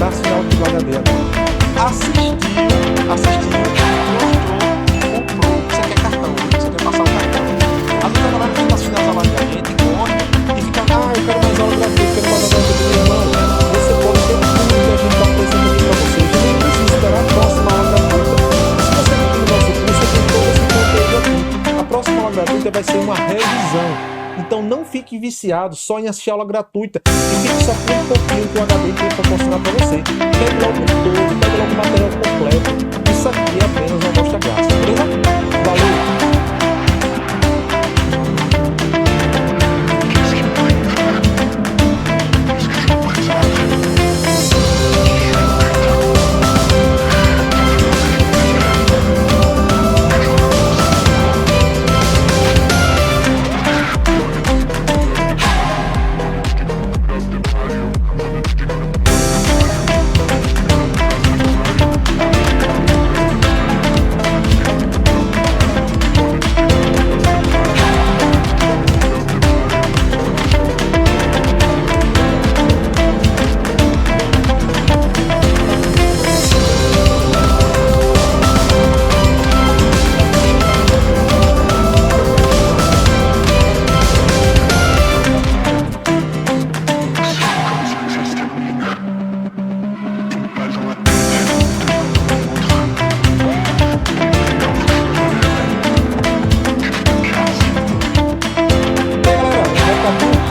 Dá sinal aqui do HD agora. Assistiu, gostou, comprou. Isso aqui é cartão, você quer passar o cartão. Às vezes a galera fica assistindo as aulas da gente, gosta e fica, eu quero mais aula gratuita, quero mais aula gratuita. Meu irmão, você pode ter tudo que a gente está apresentando aqui para vocês. Você não precisa esperar a próxima aula gratuita. Se você não tem o nosso curso, você tem todo esse conteúdo aqui. A próxima aula gratuita vai ser uma revisão. Então não fique viciado só em assistir aula gratuita e fique só com um pouquinho que o HD tem para mostrar para você. Pegue logo todo, pegue logo o material completo. Isso aqui é apenas uma amostra grátis, beleza? Valeu!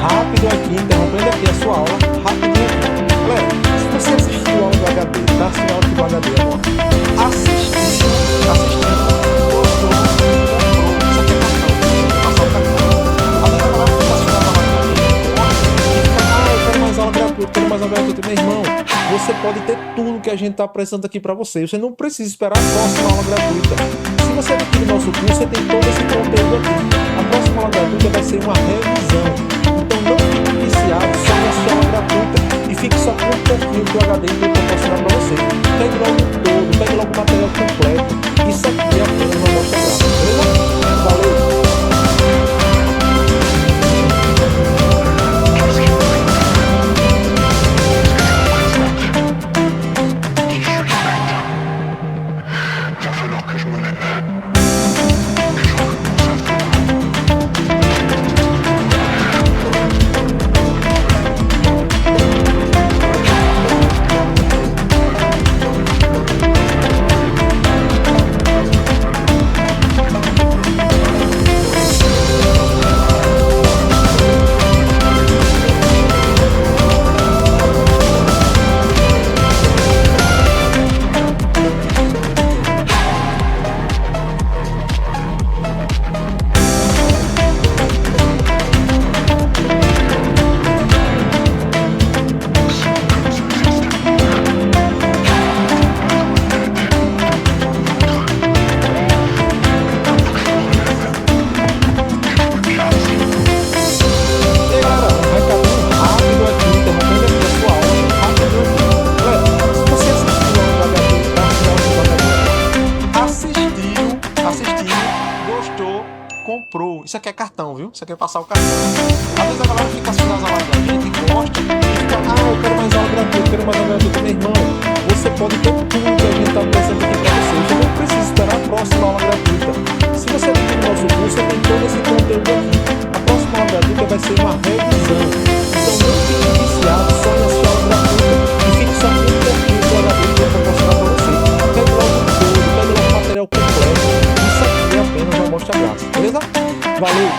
Rápido aqui, interrompendo aqui a sua aula, rapidinho. Galera, se você assistiu a aula do HD, dá sinal aqui do HD agora. Assistiu, gostou, comprou. Isso aqui é cartão, passar o cartão. Às vezes a galera fica assistindo a aula da gente, e fica, eu quero mais aula gratuita, quero mais aula gratuita. Meu irmão, você pode ter tudo que a gente está apresentando aqui para você. Você não precisa esperar a próxima aula gratuita. Se você adquirir nosso curso, você tem todo esse conteúdo aqui. A próxima aula gratuita vai ser uma revisão. Então não fique viciado só em assistir aula gratuita e fique só com um pouquinho que o HD tem proporcionar para você. Pegue logo todo, pegue logo o material completo. Isso aqui é apenas uma amostra grátis, beleza? Valeu! Comprou. Isso aqui é cartão, viu? Isso aqui é passar o cartão. Às vezes a galera fica assistindo as aulas da gente, gosta e fica, eu quero mais aula gratuita, quero mais aula gratuita. Meu irmão, você pode ter tudo que a gente está apresentando aqui para você. Você não precisa esperar a próxima aula gratuita. Se você adquirir o nosso curso, você tem todo esse conteúdo aqui. A próxima aula gratuita vai ser uma revisão. Então não fique viciado só em assistir aula gratuita e fique só com um pouquinho do HD que eu vou mostrar para você. Pegue logo todo, pegue logo o material completo. Isso aqui é apenas uma amostra grátis, beleza? Valeu!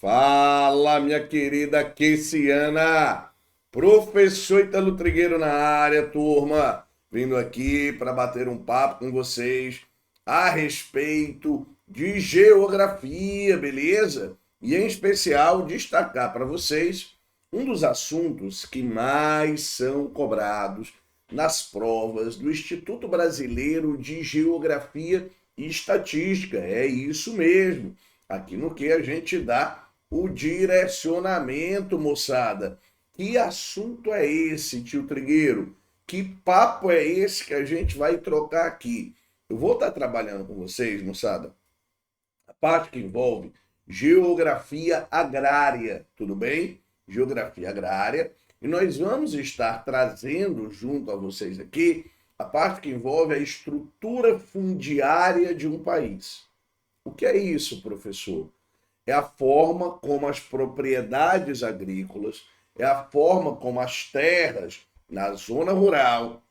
Fala, minha querida Kessiana, professor Ítalo Trigueiro na área, turma, vindo aqui para bater um papo com vocês a respeito de geografia, beleza? E em especial destacar para vocês um dos assuntos que mais são cobrados nas provas do Instituto Brasileiro de Geografia e Estatística. É isso mesmo. Aqui no que a gente dá o direcionamento, moçada. Que assunto é esse, tio Trigueiro? Que papo é esse que a gente vai trocar aqui? Eu vou estar trabalhando com vocês, moçada, a parte que envolve geografia agrária, tudo bem? Geografia agrária. E nós vamos estar trazendo junto a vocês aqui a parte que envolve a estrutura fundiária de um país. O que é isso, professor? É a forma como as propriedades agrícolas, é a forma como as terras na zona rural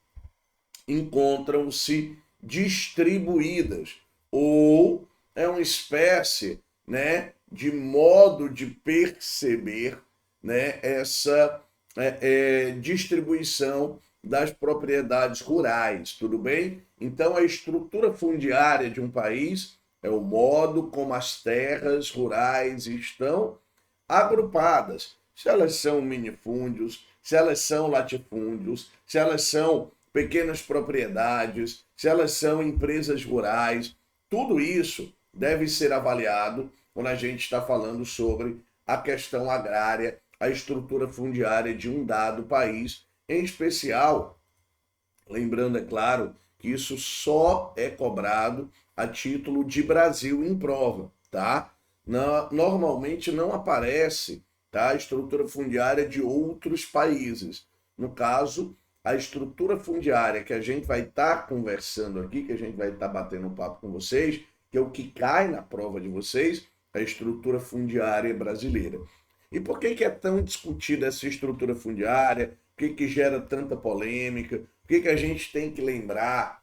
encontram-se distribuídas, ou é uma espécie, né, de modo de perceber, né, essa distribuição das propriedades rurais, tudo bem? Então, a estrutura fundiária de um país é o modo como as terras rurais estão agrupadas. Se elas são minifúndios, se elas são latifúndios, se elas são pequenas propriedades, se elas são empresas rurais, tudo isso deve ser avaliado quando a gente está falando sobre a questão agrária, a estrutura fundiária de um dado país, em especial, lembrando, é claro, que isso só é cobrado a título de Brasil em prova, tá? Normalmente não aparece, tá, a estrutura fundiária de outros países. No caso, a estrutura fundiária que a gente vai estar conversando aqui, que a gente vai estar batendo um papo com vocês, que é o que cai na prova de vocês, a estrutura fundiária brasileira. E por que é tão discutida essa estrutura fundiária? Por que gera tanta polêmica? Por que a gente tem que lembrar,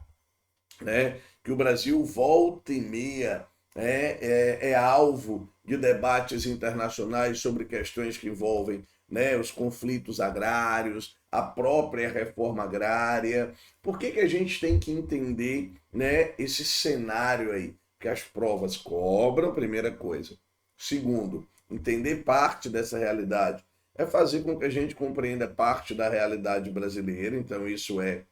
né, que o Brasil volta e meia é alvo de debates internacionais sobre questões que envolvem, né, os conflitos agrários, a própria reforma agrária? Por que a gente tem que entender, né, esse cenário aí? Que as provas cobram, primeira coisa. Segundo, entender parte dessa realidade é fazer com que a gente compreenda parte da realidade brasileira. Então isso é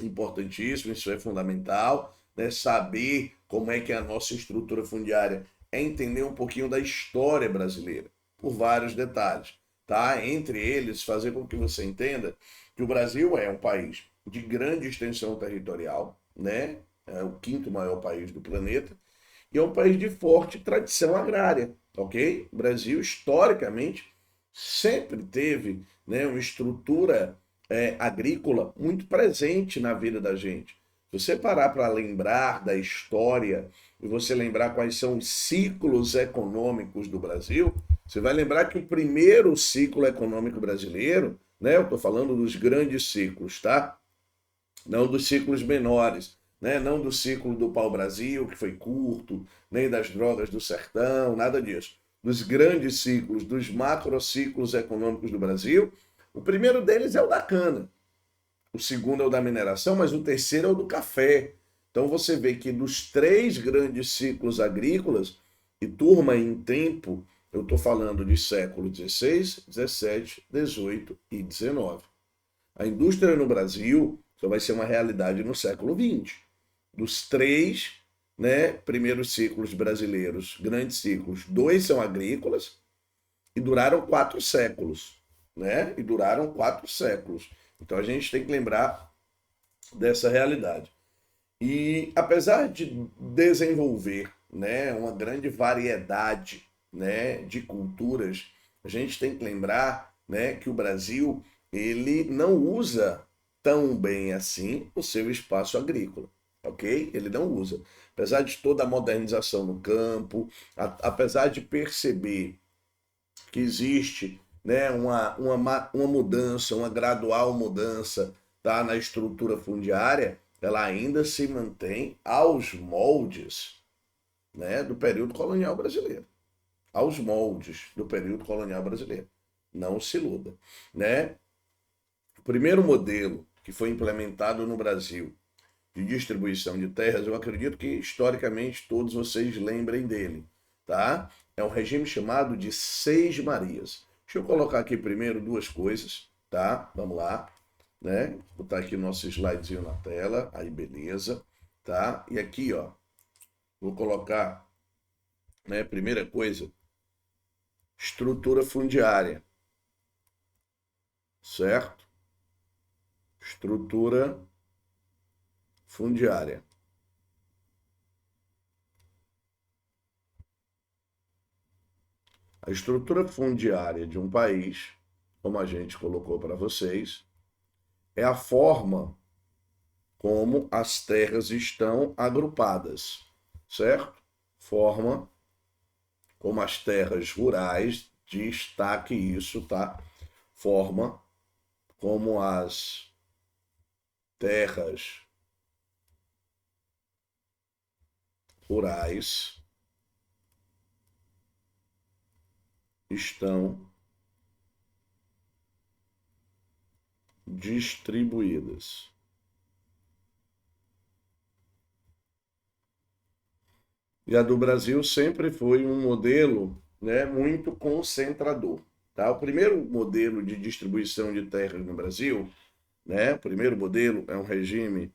importantíssimo, isso é fundamental, né? Saber como é que é a nossa estrutura fundiária é entender um pouquinho da história brasileira, por vários detalhes, tá? Entre eles, fazer com que você entenda que o Brasil é um país de grande extensão territorial, né? É o quinto maior país do planeta, e é um país de forte tradição agrária, ok? O Brasil, historicamente, sempre teve, né, uma estrutura agrícola muito presente na vida da gente. Se você parar para lembrar da história e você lembrar quais são os ciclos econômicos do Brasil, você vai lembrar que o primeiro ciclo econômico brasileiro, né, eu estou falando dos grandes ciclos, tá? Não dos ciclos menores, né? Não do ciclo do pau-brasil, que foi curto, nem das drogas do sertão, nada disso. Dos grandes ciclos, dos macrociclos econômicos do Brasil, o primeiro deles é o da cana, o segundo é o da mineração, mas o terceiro é o do café. Então você vê que dos três grandes ciclos agrícolas, e turma em tempo, eu estou falando de século XVI, XVII, XVIII e XIX. A indústria no Brasil só vai ser uma realidade no século XX. Dos três, né, primeiros ciclos brasileiros, grandes ciclos, 2 são agrícolas e duraram 4 séculos, né? E duraram 4 séculos. Então a gente tem que lembrar dessa realidade. E apesar de desenvolver, né, uma grande variedade, né, de culturas, a gente tem que lembrar, né, que o Brasil ele não usa tão bem assim o seu espaço agrícola. Ok? Ele não usa. Apesar de toda a modernização no campo, apesar de perceber que existe, né, uma mudança, uma gradual mudança, tá, na estrutura fundiária, ela ainda se mantém aos moldes, né, do período colonial brasileiro. Aos moldes do período colonial brasileiro. Não se iluda, né? O primeiro modelo que foi implementado no Brasil de distribuição de terras, eu acredito que historicamente todos vocês lembrem dele, tá? É um regime chamado de Seis Marias. Deixa eu colocar aqui primeiro duas coisas, tá? Vamos lá, né? Vou botar aqui o nosso slidezinho na tela, aí beleza, tá? E aqui, ó, vou colocar, né, primeira coisa, estrutura fundiária, certo? Estrutura fundiária. A estrutura fundiária de um país, como a gente colocou para vocês, é a forma como as terras estão agrupadas, certo? Forma como as terras rurais, destaque isso, tá? Forma como as terras rurais estão distribuídas. E a do Brasil sempre foi um modelo, né, muito concentrador. Tá? O primeiro modelo de distribuição de terras no Brasil, né, o primeiro modelo é um regime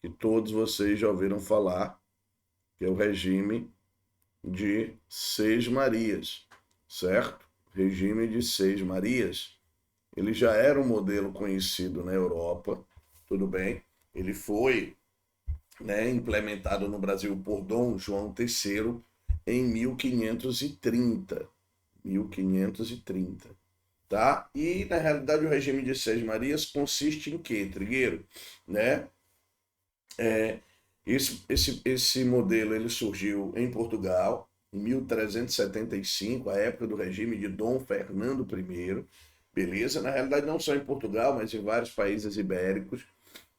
que todos vocês já ouviram falar, que é o regime de Seis Marias, certo? Regime de Seis Marias. Ele já era um modelo conhecido na Europa, tudo bem? Ele foi, né, implementado no Brasil por Dom João III em 1530. 1530, tá? E, na realidade, o regime de Seis Marias consiste em quê, Trigueiro? Né? Esse modelo ele surgiu em Portugal, em 1375, a época do regime de Dom Fernando I, beleza? Na realidade, não só em Portugal, mas em vários países ibéricos.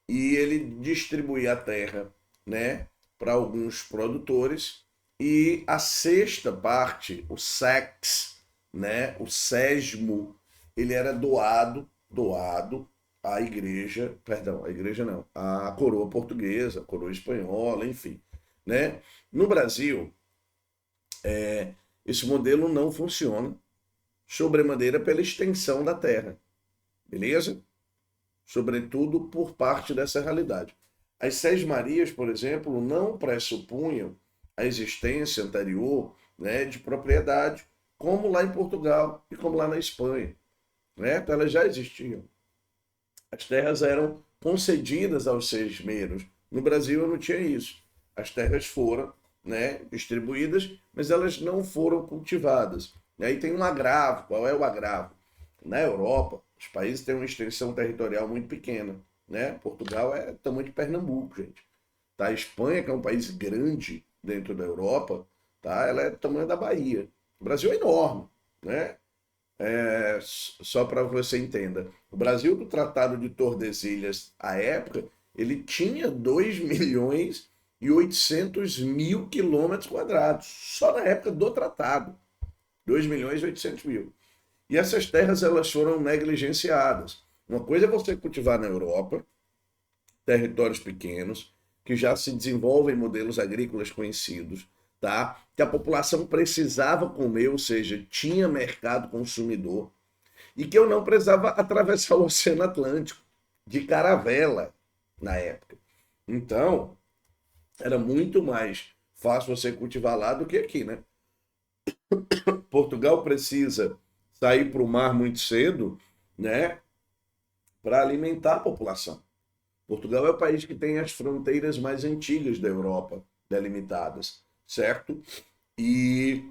E ele distribuía a terra, né, para alguns produtores, e a sexta parte, o sex, né, o sesmo, ele era doado à igreja, perdão, a igreja não, à coroa portuguesa, a coroa espanhola, enfim, né? No Brasil, esse modelo não funciona, sobremaneira pela extensão da terra, beleza? Sobretudo por parte dessa realidade. As Seis Marias, por exemplo, não pressupunham a existência anterior, né, de propriedade, como lá em Portugal e como lá na Espanha. Né? Então, elas já existiam. As terras eram concedidas aos sesmeiros. No Brasil, eu não tinha isso. As terras foram, né, distribuídas, mas elas não foram cultivadas. E aí tem um agravo. Qual é o agravo? Na Europa, os países têm uma extensão territorial muito pequena. Né? Portugal é tamanho de Pernambuco, gente. Tá? A Espanha, que é um país grande dentro da Europa, tá? Ela é do tamanho da Bahia. O Brasil é enorme. Né? Só para você entenda, o Brasil do Tratado de Tordesilhas, à época, ele tinha 2.800.000 quilômetros quadrados, só na época do tratado, 2.800.000. E essas terras elas foram negligenciadas. Uma coisa é você cultivar na Europa, territórios pequenos, que já se desenvolvem modelos agrícolas conhecidos, tá? Que a população precisava comer, ou seja, tinha mercado consumidor, e que eu não precisava atravessar o Oceano Atlântico de caravela na época. Então, era muito mais fácil você cultivar lá do que aqui, né? Portugal precisa sair para o mar muito cedo, né, para alimentar a população. Portugal é o país que tem as fronteiras mais antigas da Europa delimitadas, certo? E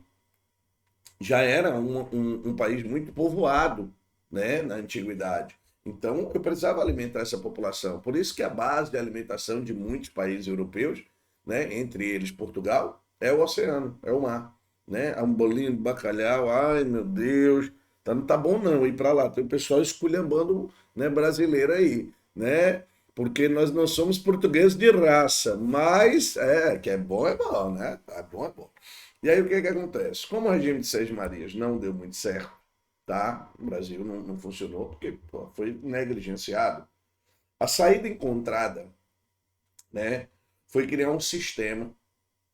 já era um país muito povoado, né, na antiguidade. Então, eu precisava alimentar essa população. Por isso que a base de alimentação de muitos países europeus, né, entre eles Portugal, é o oceano, é o mar. Né? Um bolinho de bacalhau, ai meu Deus, não tá bom não ir para lá. Tem o pessoal esculhambando, né, brasileiro aí, né? Porque nós não somos portugueses de raça, mas que é bom, né? É bom, é bom. E aí o que que acontece? Como o regime de Seis Marias não deu muito certo, tá? No Brasil não funcionou porque foi negligenciado. A saída encontrada né, foi criar um sistema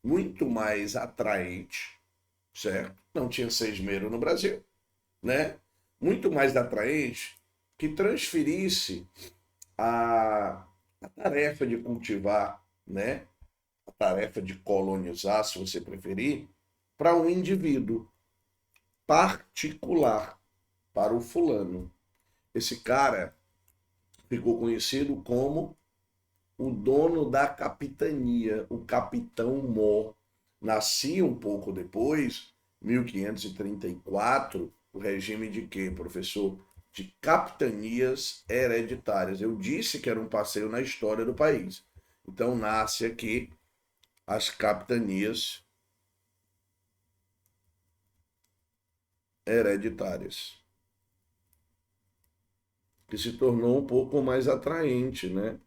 muito mais atraente, certo? Não tinha sesmeiro no Brasil, né? Muito mais atraente, que transferisse a tarefa de cultivar, né? A tarefa de colonizar, se você preferir, para um indivíduo particular, para o fulano. Esse cara ficou conhecido como o dono da capitania, o capitão Mor. Nascia um pouco depois, 1534, o regime de quê, professor? De capitanias hereditárias. Eu disse que era um passeio na história do país. Então nasce aqui as capitanias hereditárias, que se tornou um pouco mais atraente, né,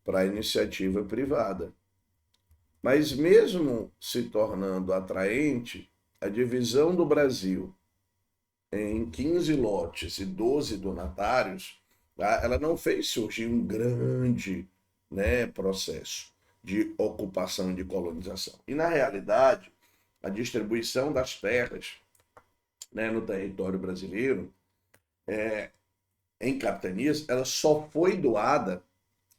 para a iniciativa privada. Mas mesmo se tornando atraente, a divisão do Brasil em 15 lotes e 12 donatários, tá, ela não fez surgir um grande, né, processo de ocupação e de colonização. E, na realidade, a distribuição das terras, né, no território brasileiro, em capitanias, ela só foi doada,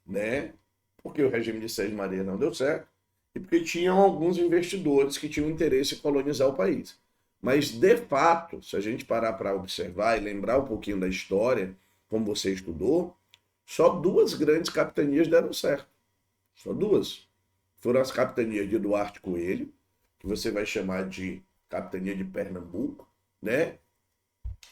né, porque o regime de Seis Marias não deu certo e porque tinham alguns investidores que tinham interesse em colonizar o país. Mas, de fato, se a gente parar para observar e lembrar um pouquinho da história, como você estudou, só duas grandes capitanias deram certo. Só duas. Foram as capitanias de Duarte Coelho, que você vai chamar de capitania de Pernambuco, né?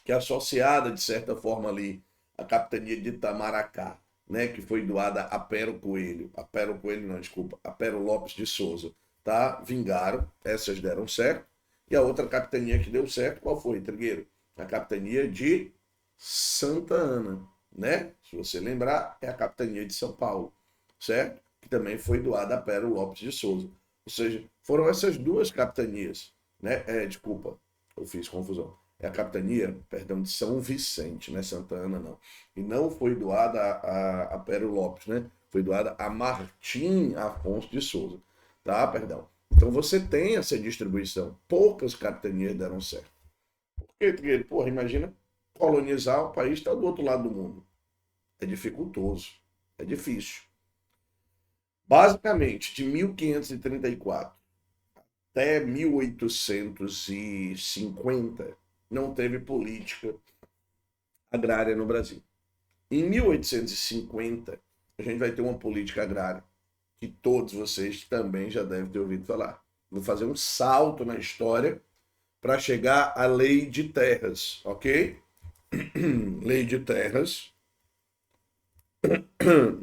Que é associada, de certa forma, ali à capitania de Itamaracá, né? Que foi doada a Pero Coelho. A Pero Coelho, não, desculpa. A Pero Lopes de Souza. Tá? Vingaram, essas deram certo. E a outra capitania que deu certo, qual foi, Trigueiro? A capitania de Santa Ana, né? Se você lembrar, é a capitania de São Paulo, certo? Que também foi doada a Pero Lopes de Souza. Ou seja, foram essas duas capitanias, né? Desculpa, eu fiz confusão. É a capitania, perdão, de São Vicente, não é Santa Ana, não. E não foi doada a Pero Lopes, né? Foi doada a Martim Afonso de Souza, tá? Perdão. Então você tem essa distribuição. Poucas capitanias deram certo. Por quê, Trigueiro? Porra, imagina colonizar o país está do outro lado do mundo. É dificultoso, é difícil. Basicamente, de 1534 até 1850, não teve política agrária no Brasil. Em 1850, a gente vai ter uma política agrária que todos vocês também já devem ter ouvido falar. Vou fazer um salto na história para chegar à Lei de Terras, ok? Lei de Terras,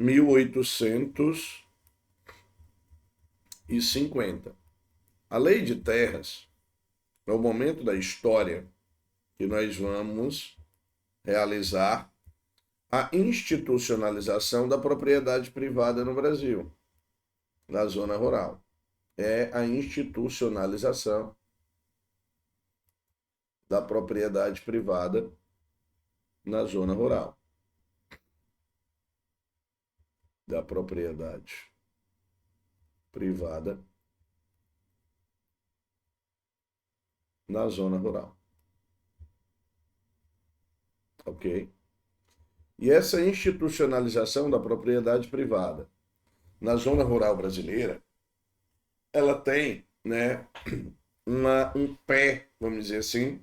1850. A Lei de Terras é o momento da história que nós vamos realizar a institucionalização da propriedade privada no Brasil, na zona rural. É a institucionalização da propriedade privada na zona rural. Da propriedade privada na zona rural. Ok? E essa institucionalização da propriedade privada na zona rural brasileira, ela tem, né, um pé, vamos dizer assim,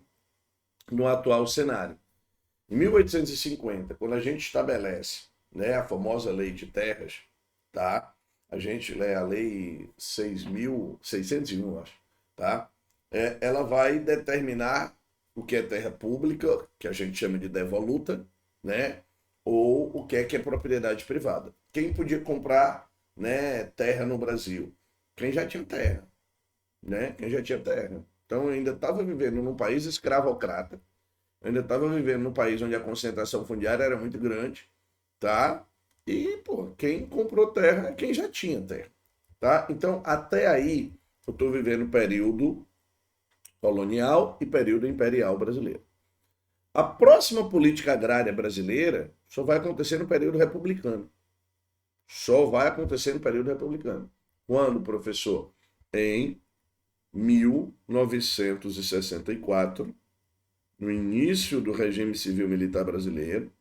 no atual cenário. Em 1850, quando a gente estabelece, né, a famosa Lei de Terras, tá? A gente lê a Lei 6.601, acho, tá? Ela vai determinar o que é terra pública, que a gente chama de devoluta, né? Ou o que é propriedade privada. Quem podia comprar, né, terra no Brasil? Quem já tinha terra, né? Quem já tinha terra. Então eu ainda estava vivendo num país escravocrata, eu ainda estava vivendo num país onde a concentração fundiária era muito grande, tá? E, pô, quem comprou terra é quem já tinha terra, tá? Então, até aí, eu estou vivendo período colonial e período imperial brasileiro. A próxima política agrária brasileira só vai acontecer no período republicano. Só vai acontecer no período republicano. Quando, professor? Em 1964, no início do regime civil militar brasileiro,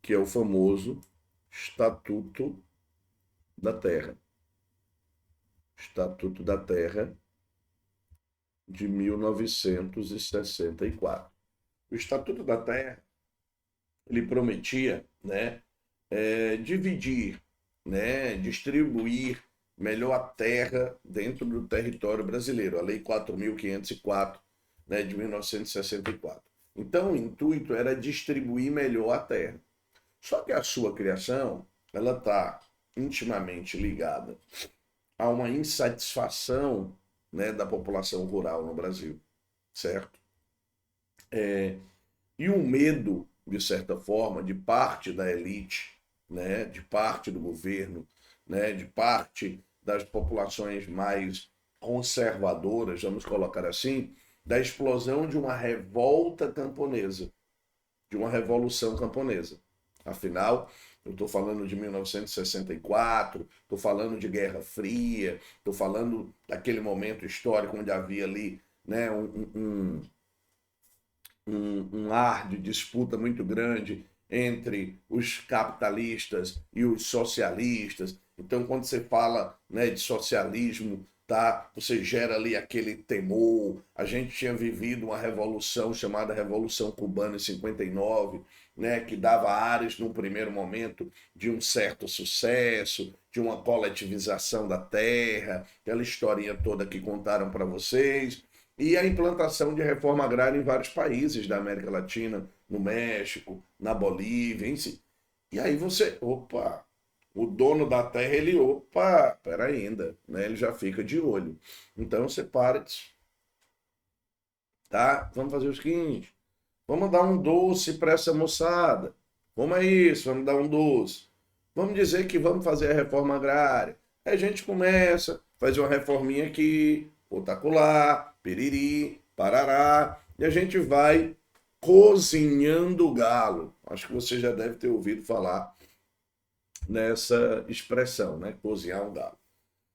que é o famoso Estatuto da Terra. Estatuto da Terra de 1964. O Estatuto da Terra, ele prometia, né, dividir, né, distribuir melhor a terra dentro do território brasileiro, a Lei 4.504, né, de 1964. Então, o intuito era distribuir melhor a terra. Só que a sua criação, ela está intimamente ligada a uma insatisfação, né, da população rural no Brasil, certo? E um medo, de certa forma, de parte da elite, né, de parte do governo, né, de parte das populações mais conservadoras, vamos colocar assim, da explosão de uma revolta camponesa, de uma revolução camponesa. Afinal, eu estou falando de 1964, estou falando de Guerra Fria, estou falando daquele momento histórico onde havia ali, né, um ar de disputa muito grande entre os capitalistas e os socialistas. Então, quando você fala, né, de socialismo, tá, você gera ali aquele temor. A gente tinha vivido uma revolução chamada Revolução Cubana em 59, né, que dava ares, num primeiro momento, de um certo sucesso, de uma coletivização da terra, aquela historinha toda que contaram para vocês, e a implantação de reforma agrária em vários países da América Latina, no México, na Bolívia, enfim. E aí você, opa, o dono da terra, ele, opa, pera ainda, né? Ele já fica de olho. Então você para, tá? Vamos fazer o seguinte, vamos dar um doce para essa moçada. Vamos a isso, vamos dar um doce. Vamos dizer que vamos fazer a reforma agrária. Aí a gente começa, faz uma reforminha aqui, outra acolá, piriri, parará, e a gente vai cozinhando o galo. Acho que você já deve ter ouvido falar nessa expressão, né? Cozinhar um galo.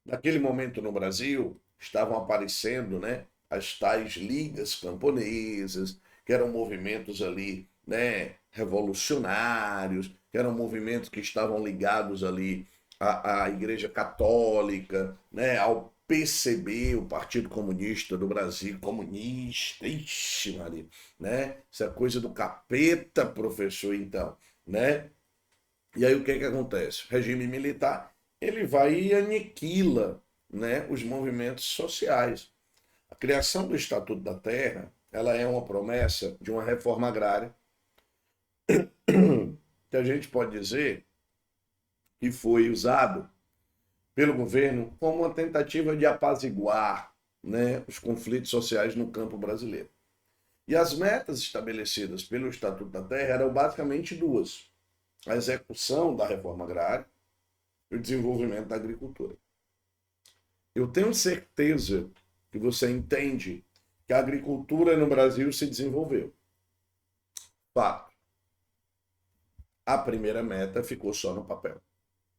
Naquele momento no Brasil, estavam aparecendo, né, as tais ligas camponesas, que eram movimentos ali, né, revolucionários, que eram movimentos que estavam ligados ali à Igreja Católica, né, ao PCB, o Partido Comunista do Brasil, comunista, ixi, Maria, né? Essa coisa do capeta, professor, então, né? E aí o que que acontece? O regime militar, ele vai e aniquila, né, os movimentos sociais. A criação do Estatuto da Terra, ela é uma promessa de uma reforma agrária, que a gente pode dizer que foi usado pelo governo como uma tentativa de apaziguar, né, os conflitos sociais no campo brasileiro. E as metas estabelecidas pelo Estatuto da Terra eram basicamente duas: a execução da reforma agrária e o desenvolvimento da agricultura. Eu tenho certeza que você entende que a agricultura no Brasil se desenvolveu. Fato. A primeira meta ficou só no papel,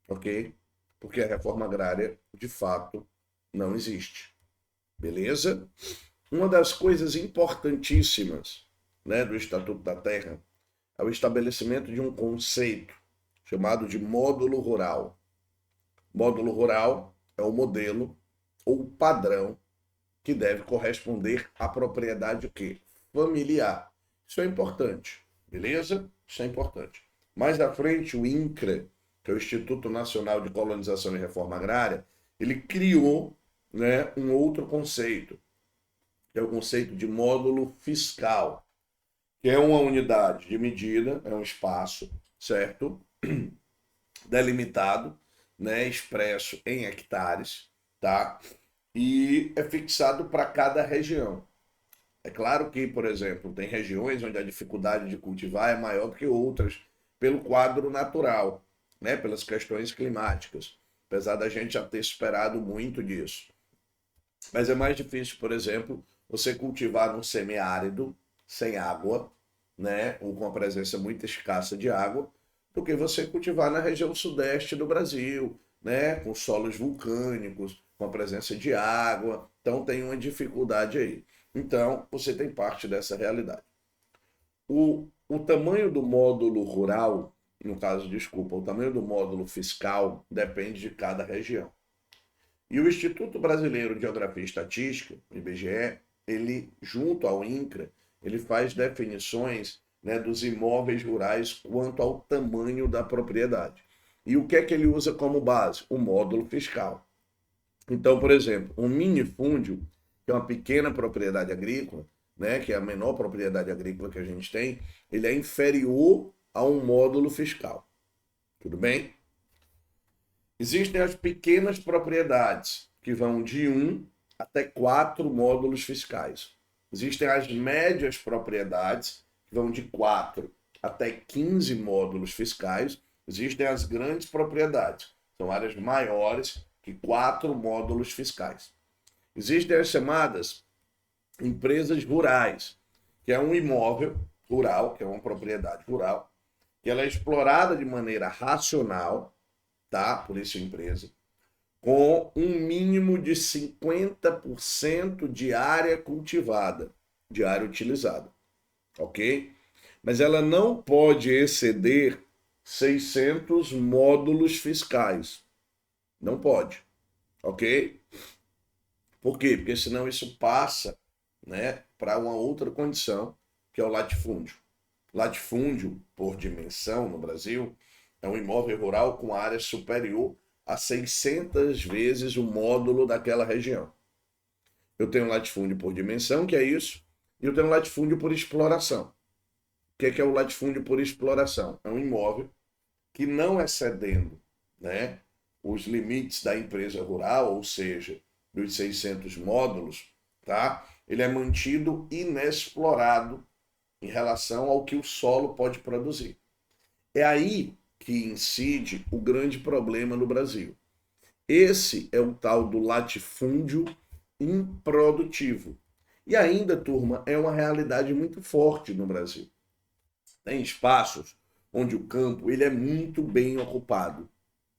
ok? Porque a reforma agrária, de fato, não existe. Beleza? Uma das coisas importantíssimas, né, do Estatuto da Terra é o estabelecimento de um conceito chamado de módulo rural. Módulo rural é o modelo ou padrão que deve corresponder à propriedade o quê? Familiar. Isso é importante, beleza? Isso é importante. Mais à frente, o INCRA, que é o Instituto Nacional de Colonização e Reforma Agrária, ele criou, né, um outro conceito, que é o conceito de módulo fiscal, que é uma unidade de medida, é um espaço, certo? Delimitado, né, expresso em hectares, tá? E é fixado para cada região. É claro que, por exemplo, tem regiões onde a dificuldade de cultivar é maior do que outras, pelo quadro natural, né, pelas questões climáticas, apesar da gente já ter esperado muito disso. Mas é mais difícil, por exemplo, você cultivar num semiárido, sem água, né, ou com a presença muito escassa de água, do que você cultivar na região sudeste do Brasil, né? Com solos vulcânicos, com a presença de água. Então tem uma dificuldade aí. Então você tem parte dessa realidade. O tamanho do módulo rural, no caso, desculpa, o tamanho do módulo fiscal depende de cada região. E o Instituto Brasileiro de Geografia e Estatística, o IBGE, ele, junto ao INCRA, ele faz definições, né, dos imóveis rurais quanto ao tamanho da propriedade. E o que é que ele usa como base? O módulo fiscal. Então, por exemplo, um minifúndio, que é uma pequena propriedade agrícola, né, que é a menor propriedade agrícola que a gente tem, ele é inferior a um módulo fiscal. Tudo bem? Existem as pequenas propriedades, que vão de 1 até 4 módulos fiscais. Existem as médias propriedades, que vão de 4 até 15 módulos fiscais. Existem as grandes propriedades, são áreas maiores que 4 módulos fiscais. Existem as chamadas empresas rurais, que é um imóvel rural, que é uma propriedade rural, que ela é explorada de maneira racional, tá? Por essa empresa, com um mínimo de 50% de área cultivada, de área utilizada, ok? Mas ela não pode exceder 600 módulos fiscais. Não pode, ok? Por quê? Porque senão isso passa, né, para uma outra condição, que é o latifúndio. Latifúndio, por dimensão no Brasil, é um imóvel rural com área superior a 600 vezes o módulo daquela região. Eu tenho latifúndio por dimensão, que é isso, e eu tenho latifúndio por exploração. O que é o latifúndio por exploração? É um imóvel que, não excedendo, né, os limites da empresa rural, ou seja, dos 600 módulos, tá? Ele é mantido inexplorado em relação ao que o solo pode produzir. É aí que incide o grande problema no Brasil. Esse é o tal do latifúndio improdutivo. E ainda, turma, é uma realidade muito forte no Brasil. Tem espaços onde o campo ele é muito bem ocupado,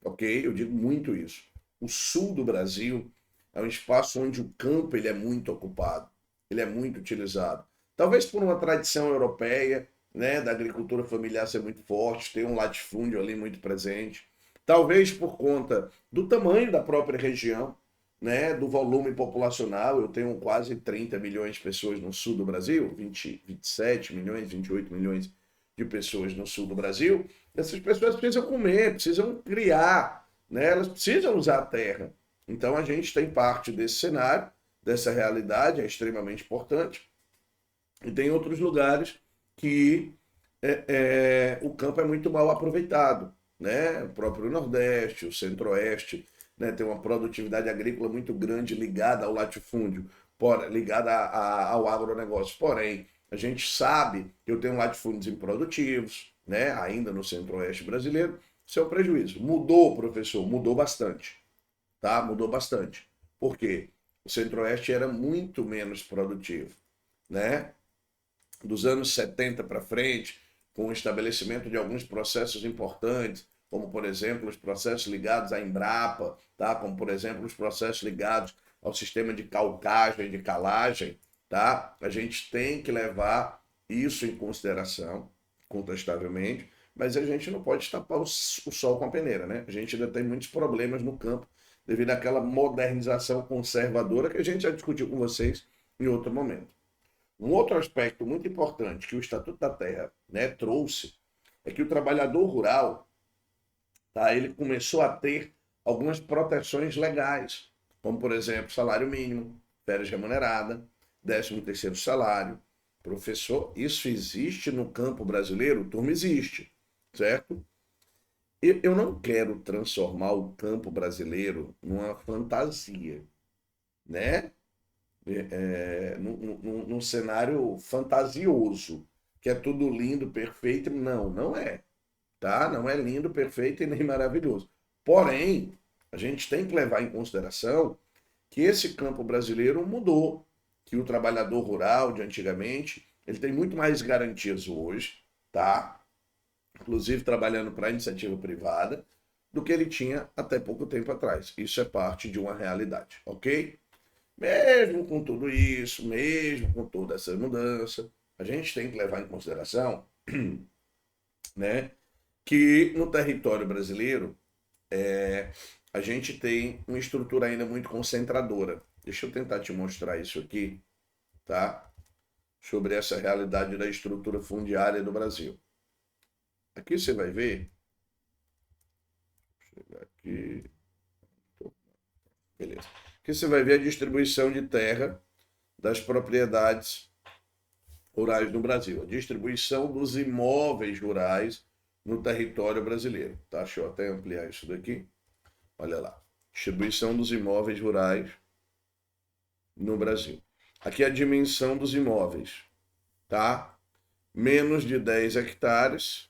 ok? Eu digo muito isso. O sul do Brasil é um espaço onde o campo ele é muito ocupado, ele é muito utilizado. Talvez por uma tradição europeia, né, da agricultura familiar ser muito forte, ter um latifúndio ali muito presente. Talvez por conta do tamanho da própria região, né, do volume populacional. Eu tenho quase 30 milhões de pessoas no sul do Brasil, 27 milhões, 28 milhões de pessoas no sul do Brasil. Essas pessoas precisam comer, precisam criar, né, elas precisam usar a terra. Então a gente tem parte desse cenário, dessa realidade, é extremamente importante. E tem outros lugares que o campo é muito mal aproveitado, né? O próprio Nordeste, o Centro-Oeste, né? Tem uma produtividade agrícola muito grande ligada ao latifúndio, ligada ao agronegócio. Porém, a gente sabe que eu tenho latifúndios improdutivos, né? Ainda no Centro-Oeste brasileiro. Isso é um prejuízo. Mudou, professor? Mudou bastante. Tá? Mudou bastante. Por quê? O Centro-Oeste era muito menos produtivo, né? Dos anos 70 para frente, com o estabelecimento de alguns processos importantes, como, por exemplo, os processos ligados à Embrapa, tá? Como, por exemplo, os processos ligados ao sistema de calcagem, de calagem, tá? A gente tem que levar isso em consideração, contestavelmente, mas a gente não pode tapar o sol com a peneira, né? A gente ainda tem muitos problemas no campo devido àquela modernização conservadora que a gente já discutiu com vocês em outro momento. Um outro aspecto muito importante que o Estatuto da Terra, né, trouxe é que o trabalhador rural, tá, ele começou a ter algumas proteções legais, como, por exemplo, salário mínimo, férias remunerada, 13º salário. Professor, isso existe no campo brasileiro? Turma, existe, certo? Eu não quero transformar o campo brasileiro numa fantasia, né? Num cenário fantasioso, que é tudo lindo, perfeito. Não, não é. Tá? Não é lindo, perfeito e nem maravilhoso. Porém, a gente tem que levar em consideração que esse campo brasileiro mudou, que o trabalhador rural de antigamente, ele tem muito mais garantias hoje, tá? inclusive trabalhando para a iniciativa privada, do que ele tinha até pouco tempo atrás. Isso é parte de uma realidade, ok? Mesmo com tudo isso, mesmo com toda essa mudança, a gente tem que levar em consideração, né, que no território brasileiro a gente tem uma estrutura ainda muito concentradora. Deixa eu tentar te mostrar isso aqui, tá? Sobre essa realidade da estrutura fundiária do Brasil. Aqui você vai ver. Vou chegar aqui. Beleza. Aqui você vai ver a distribuição de terra das propriedades rurais no Brasil. A distribuição dos imóveis rurais no território brasileiro. Tá? Deixa eu até ampliar isso daqui. Olha lá. Distribuição dos imóveis rurais no Brasil. Aqui é a dimensão dos imóveis, tá? Menos de 10 hectares,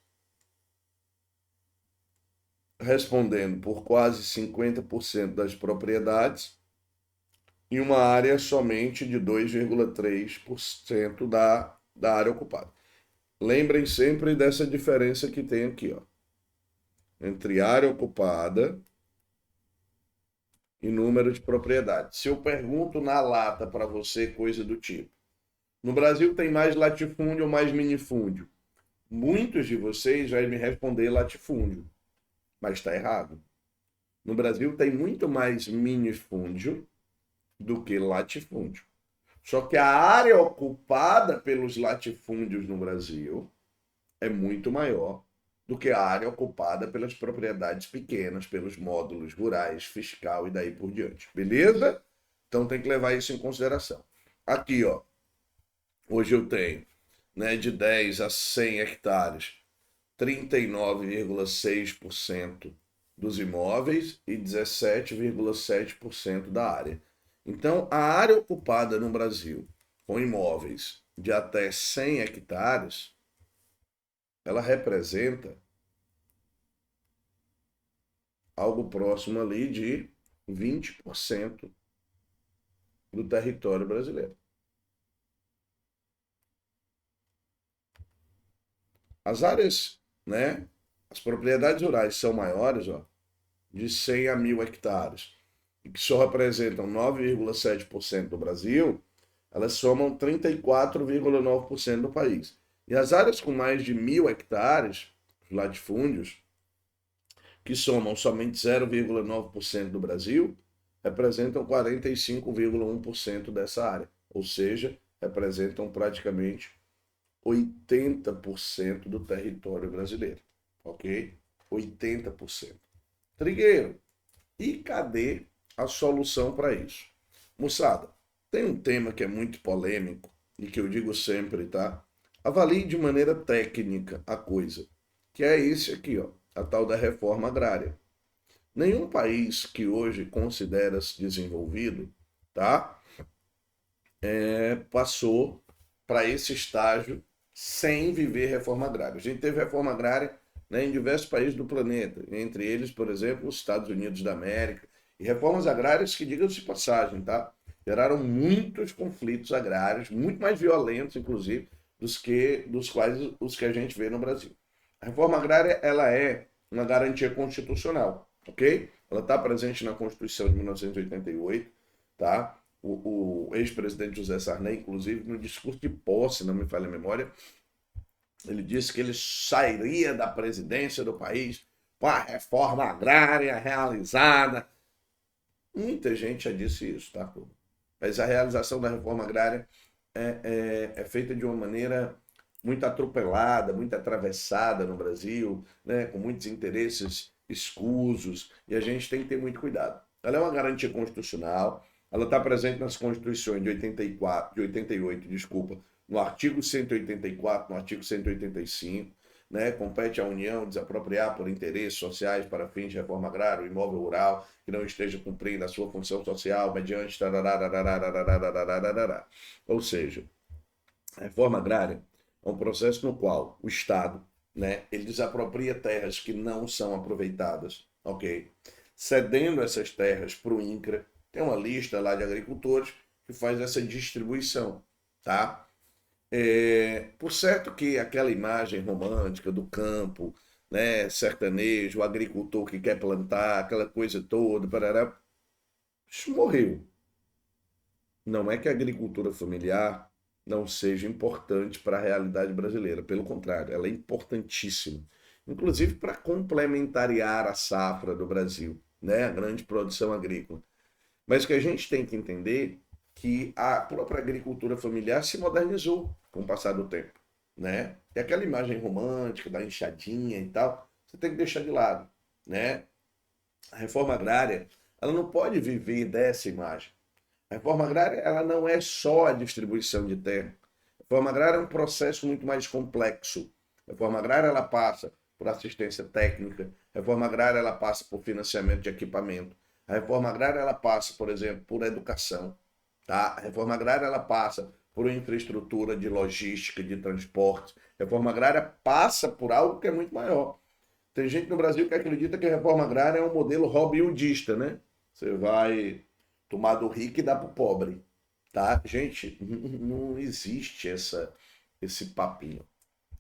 respondendo por quase 50% das propriedades, e uma área somente de 2,3% da área ocupada. Lembrem sempre dessa diferença que tem aqui, ó, entre área ocupada e número de propriedades. Se eu pergunto na lata para você coisa do tipo, no Brasil tem mais latifúndio ou mais minifúndio? Muitos de vocês vão me responder latifúndio, mas está errado. No Brasil tem muito mais minifúndio do que latifúndio. Só que a área ocupada pelos latifúndios no Brasil é muito maior do que a área ocupada pelas propriedades pequenas, pelos módulos rurais, fiscal e daí por diante. Beleza? Então tem que levar isso em consideração. Aqui, ó. Hoje eu tenho, né, de 10 a 100 hectares, 39,6% dos imóveis e 17,7% da área. Então, a área ocupada no Brasil com imóveis de até 100 hectares, ela representa algo próximo ali de 20% do território brasileiro. As áreas, né, as propriedades rurais são maiores, ó, de 100 a 1.000 hectares, e que só representam 9,7% do Brasil, elas somam 34,9% do país. E as áreas com mais de 1.000 hectares, os latifúndios, que somam somente 0,9% do Brasil, representam 45,1% dessa área. Ou seja, representam praticamente 80% do território brasileiro. Ok? 80%. Trigueiro, e cadê a solução para isso? Moçada, tem um tema que é muito polêmico e que eu digo sempre, tá? Avalie de maneira técnica a coisa, que é esse aqui, ó, a tal da reforma agrária. Nenhum país que hoje considera-se desenvolvido, tá? Passou para esse estágio sem viver reforma agrária. A gente teve reforma agrária, né, em diversos países do planeta, entre eles, por exemplo, os Estados Unidos da América, e reformas agrárias que, digam-se de passagem, tá? Geraram muitos conflitos agrários, muito mais violentos, inclusive, dos quais os que a gente vê no Brasil. A reforma agrária, ela é uma garantia constitucional, ok? Ela está presente na Constituição de 1988, tá? O ex-presidente José Sarney, inclusive, no discurso de posse, não me falha a memória, ele disse que ele sairia da presidência do país com a reforma agrária realizada. Muita gente já disse isso, tá? Mas a realização da reforma agrária é feita de uma maneira muito atropelada, muito atravessada no Brasil, né? Com muitos interesses escusos, e a gente tem que ter muito cuidado. Ela é uma garantia constitucional, ela está presente nas constituições de 88, desculpa, no artigo 184, no artigo 185, né? Compete à União desapropriar por interesses sociais para fins de reforma agrária o imóvel rural que não esteja cumprindo a sua função social mediante... Ou seja, a reforma agrária é um processo no qual o Estado, né, ele desapropria terras que não são aproveitadas, ok? Cedendo essas terras para o INCRA, tem uma lista lá de agricultores que faz essa distribuição, tá? Por certo que aquela imagem romântica do campo, né, sertanejo, o agricultor que quer plantar, aquela coisa toda, parará, isso morreu. Não é que a agricultura familiar não seja importante para a realidade brasileira, pelo contrário, ela é importantíssima, inclusive para complementariar a safra do Brasil, né, a grande produção agrícola. Mas o que a gente tem que entender que a própria agricultura familiar se modernizou com o passar do tempo, né? E aquela imagem romântica da enxadinha e tal, você tem que deixar de lado, né? A reforma agrária, ela não pode viver dessa imagem. A reforma agrária, ela não é só a distribuição de terra. A reforma agrária é um processo muito mais complexo. A reforma agrária, ela passa por assistência técnica. A reforma agrária, ela passa por financiamento de equipamento. A reforma agrária, ela passa, por exemplo, por educação. Tá? A reforma agrária, ela passa por uma infraestrutura de logística, de transporte. A reforma agrária passa por algo que é muito maior. Tem gente no Brasil que acredita que a reforma agrária é um modelo Robin Hoodista, né? Você vai tomar do rico e dar para o pobre, tá? Gente, não existe esse papinho,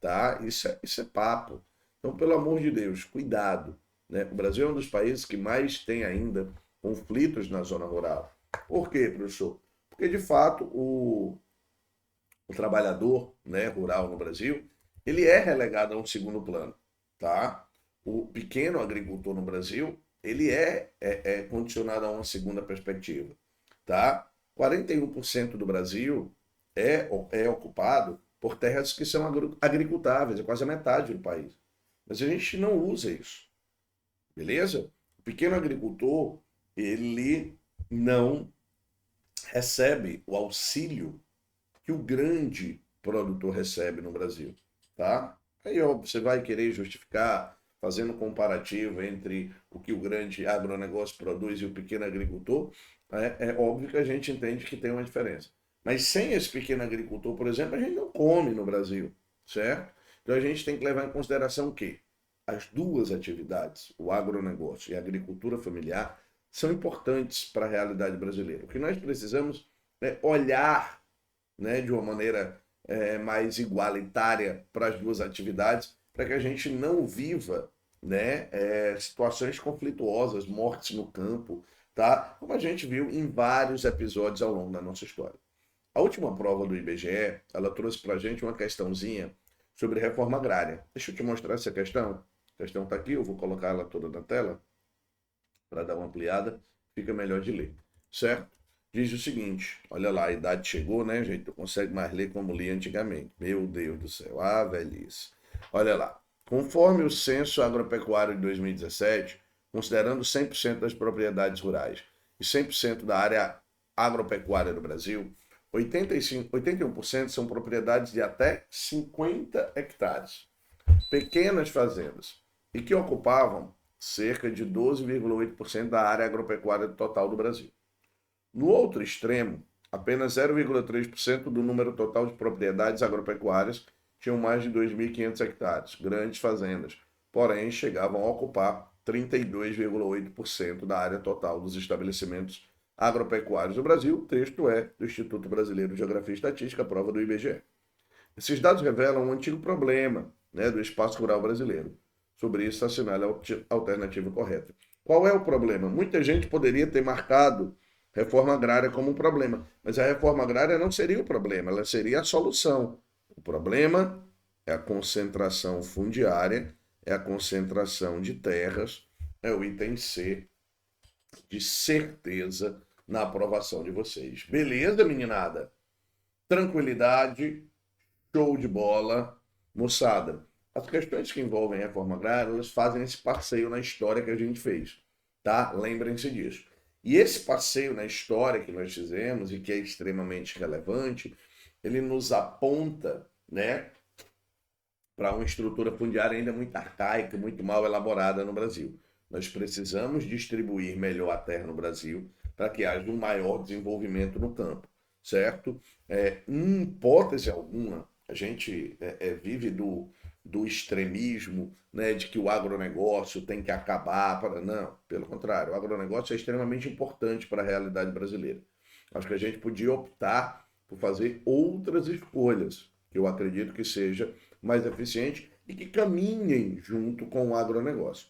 tá? Isso é papo. Então, pelo amor de Deus, cuidado, né? O Brasil é um dos países que mais tem ainda conflitos na zona rural. Por quê, professor? Porque, de fato, o trabalhador, né, rural no Brasil, ele é relegado a um segundo plano, tá? O pequeno agricultor no Brasil, ele é condicionado a uma segunda perspectiva, tá? 41% do Brasil é ocupado por terras que são agricultáveis, é quase a metade do país. Mas a gente não usa isso, beleza? O pequeno agricultor, ele não recebe o auxílio que o grande produtor recebe no Brasil, tá? Aí, ó, você vai querer justificar fazendo comparativo entre o que o grande agronegócio produz e o pequeno agricultor, é óbvio que a gente entende que tem uma diferença. Mas sem esse pequeno agricultor, por exemplo, a gente não come no Brasil, certo? Então a gente tem que levar em consideração o quê? As duas atividades, o agronegócio e a agricultura familiar, são importantes para a realidade brasileira. O que nós precisamos é olhar, né, de uma maneira mais igualitária para as duas atividades, para que a gente não viva, né, situações conflituosas, mortes no campo, tá? Como a gente viu em vários episódios ao longo da nossa história. A última prova do IBGE, ela trouxe para a gente uma questãozinha sobre reforma agrária. Deixa eu te mostrar essa questão. A questão está aqui, eu vou colocar ela toda na tela para dar uma ampliada, fica melhor de ler, certo? Diz o seguinte, olha lá, a idade chegou, né, gente? Não consegue mais ler como lia antigamente. Meu Deus do céu, velhice. Olha lá, conforme o Censo Agropecuário de 2017, considerando 100% das propriedades rurais e 100% da área agropecuária do Brasil, 81% são propriedades de até 50 hectares, pequenas fazendas, e que ocupavam cerca de 12,8% da área agropecuária total do Brasil. No outro extremo, apenas 0,3% do número total de propriedades agropecuárias tinham mais de 2.500 hectares, grandes fazendas, porém chegavam a ocupar 32,8% da área total dos estabelecimentos agropecuários do Brasil. O texto é do Instituto Brasileiro de Geografia e Estatística, prova do IBGE. Esses dados revelam um antigo problema, né, do espaço rural brasileiro. Sobre isso, assinale a alternativa correta. Qual é o problema? Muita gente poderia ter marcado reforma agrária como um problema, mas a reforma agrária não seria o problema, ela seria a solução. O problema é a concentração fundiária, é a concentração de terras, é o item C, de certeza, na aprovação de vocês. Beleza, meninada? Tranquilidade, show de bola. Moçada, as questões que envolvem a reforma agrária, elas fazem esse passeio na história que a gente fez, tá? Lembrem-se disso. E esse passeio na história que nós fizemos, e que é extremamente relevante, ele nos aponta, né, para uma estrutura fundiária ainda muito arcaica, muito mal elaborada no Brasil. Nós precisamos distribuir melhor a terra no Brasil para que haja um maior desenvolvimento no campo, certo? Em hipótese alguma, a gente vive do extremismo, né, de que o agronegócio tem que acabar. Não, pelo contrário, o agronegócio é extremamente importante para a realidade brasileira. Acho que a gente podia optar por fazer outras escolhas, que eu acredito que seja mais eficiente e que caminhem junto com o agronegócio,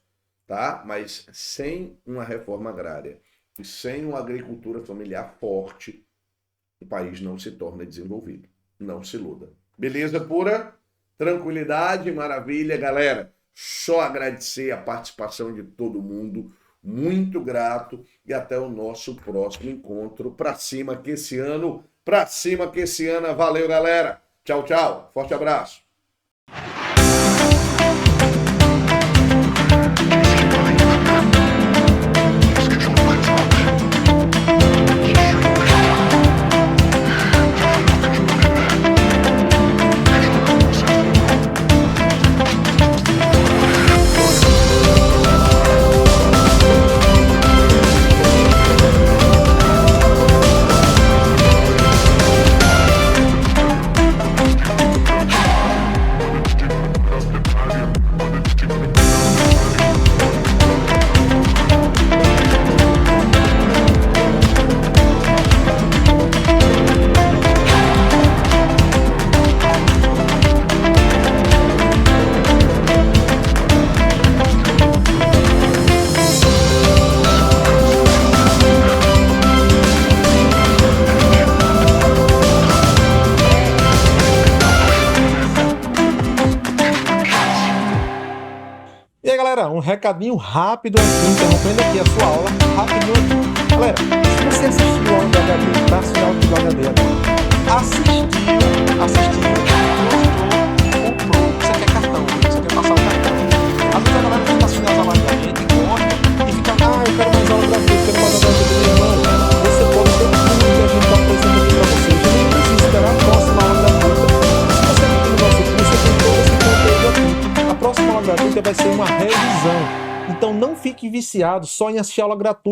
tá? Mas sem uma reforma agrária e sem uma agricultura familiar forte, o país não se torna desenvolvido. Não se iluda. Beleza pura? Tranquilidade, maravilha, galera. Só agradecer a participação de todo mundo. Muito grato e até o nosso próximo encontro. Pra cima que esse ano, valeu, galera. Tchau, tchau. Forte abraço. Um recadinho rápido aqui, interrompendo aqui a sua aula, rapidinho aqui. Galera, se você assistiu a aula do HD, tá assistindo a aula do HD agora, assistiu, comprou, você quer cartão, você quer passar o cartão. Às vezes a galera fica assistindo as aulas da gente, gosta, e fica, eu quero mais aula gratuita, quero mais aula gratuita. Meu irmão, você pode ter tudo que a gente está apresentando aqui para vocês. Você não precisa esperar a próxima aula gratuita. Se você aqui no nosso curso, você tem todo esse conteúdo aqui. A próxima aula gratuita vai ser uma revisão. Então não fique viciado só em assistir aula gratuita.